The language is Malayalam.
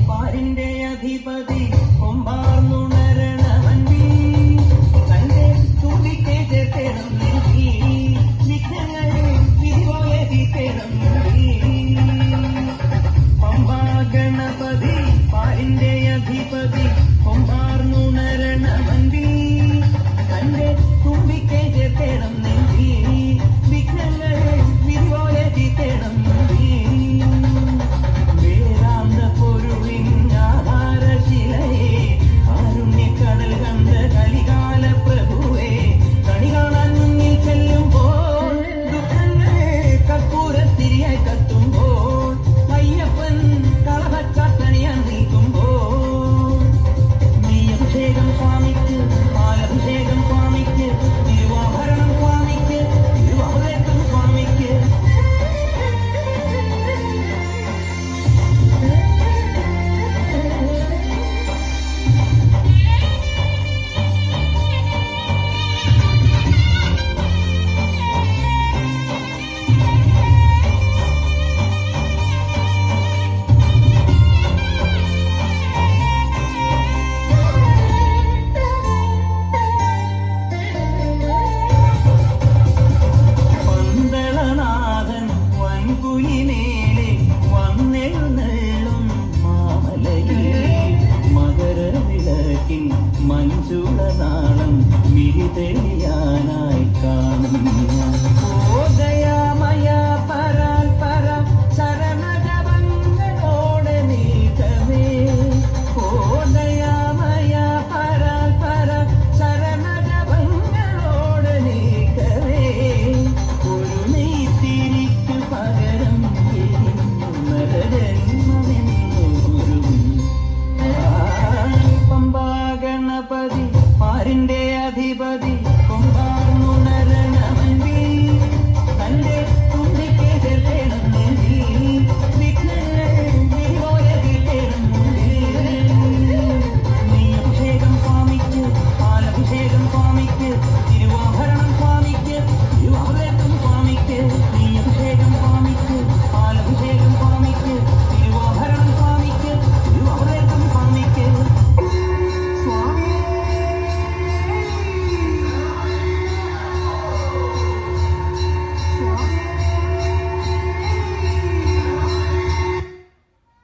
പാരിന്റെ അധിപതി കൊമ്പാർന്നുണരണമന്തി തന്റെ തുമ്പിക്കെ ചേർത്തേണം നീ വിഘ്നങ്ങളെ വിധിപോയെത്തിത്തേണം പമ്പാ ഗണപതി പാരിന്റെ അധിപതി കൊമ്പാർന്നുണരണമന്തി തന്റെ തുമ്പിക്കെ ചേർത്തേണം നീ വിഘ്നങ്ങളെ വിധിപോയെത്തിത്തേണം മഞ്ജുളനാളം മിഴിതെളിയാനായി കാണും ഓദയാമയ പരാൽ പര ശരണജപങ്ങളോടെ നീക്കമേ ഓദയാമയ പരാൽ പര ശരണജപങ്ങളോടെ നീക്കമേ ഒരു നെയ്ത്തിരിക്കു പകരം പമ്പാ ഗണപതി പാരിന്റെ അധിപതി